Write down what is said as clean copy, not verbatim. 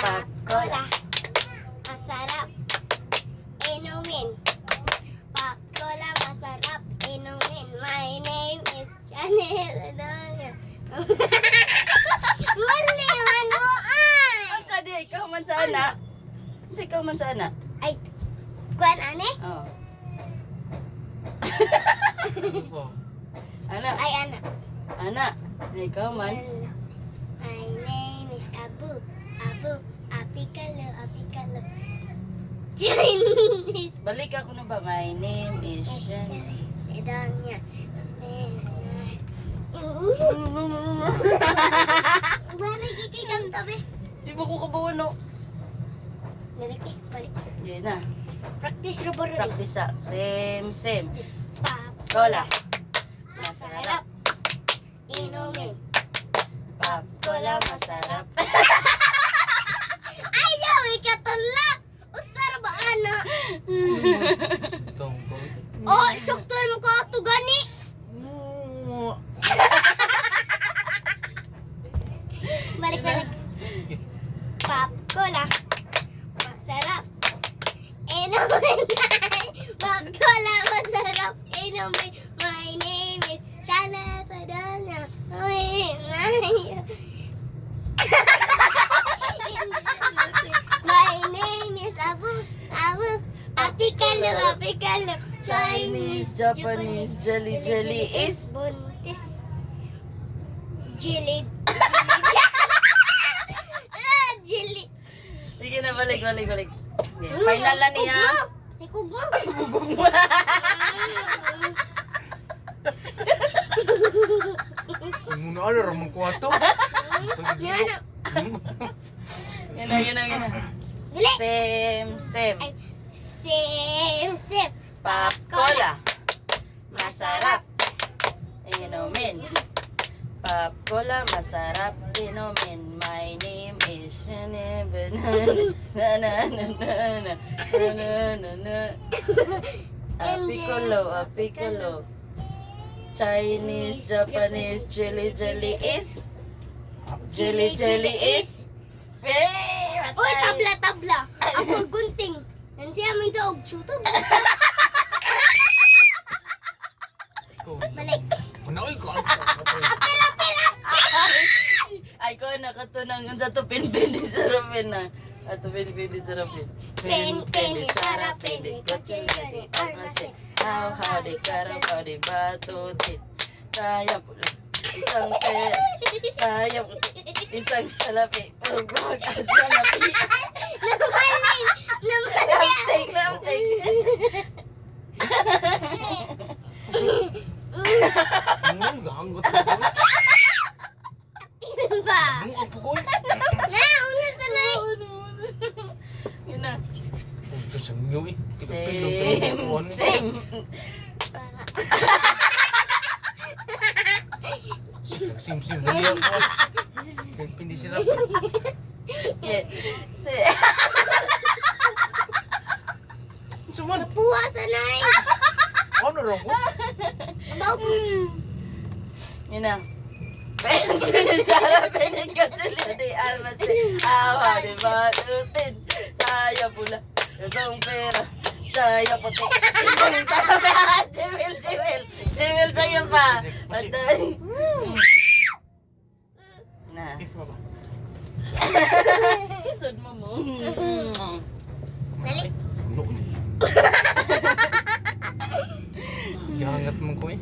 Pop Cola. Masarap inumin. Pop Cola, masarap inumin. My name is Chanel Adonia. Mali man mo ay! Ang kadi, ikaw man sana. Ikaw man sana. Ay, kuan ane? Oo. Anak, Ay, anak. anak. Ikaw man. My name is Abu. Abu. Apikalo. Apikalo. Chinese. Balik ako na ba? My name is Shan. Edanya. Balik ikikang tabi. Di ba ko kabawan no? Balik eh. Balik. Yan na. Practice rubber. Practice sa. Same. Pop Cola. Masarap. Inumin. Pop Cola, masarap. Ayaw, ikatulak. Usar ba, ana? Oh, suktor mo ko ito gani. Balik. Pop Cola. Masarap. Inumin. Pop Cola, masarap. Inumin. My name is Shana Padana. My name is Abu. Apikalo. Chinese, Japanese, jelly is. Buntis. Jelly. Jelly. Sige na, balik. Okay, final na niya. Ikugmo. Muna ano ramang kwarto. Yan. Yan na. Dili. Same. Ay, same. Pop Cola. Masarap. Inumin. Pop Cola, masarap. Inumin. My name is Shane. Apicolo. Chinese, Japanese, jelly is. Jelly is. Uy, tabla. Ako gunting. Nansiya may daog. Shoot. Balik. Manaoy ko. Apil. Ay ko nakatunang sa to pinpin di sarapin na. Ato pinpin di sarapin. Pen, sarapin, kutsilyo, armasin. How di karapadi batutin. Sayang pula. Isang pera. Sayang isang salapi. Huwag asang napi. Namaling. Lamtek. Ganggot. Ilan ba? Ano ang pugoy? Una sanay. Yun na. Diyos ang iyo eh. Same. Sim. Dali ako. Pindi sila. Yeah. Suman. Puwa sanay. Ano rin ko? Abaw po. Yun na. Sarap pinag katulad ni Almasin. Awa di batutin. Saya pula. Isang pera. Saya puti. Isang sarap. Jewel sa'yo pa. Patay. Na. Isod mo mo. Dali. Yangat mo ko eh.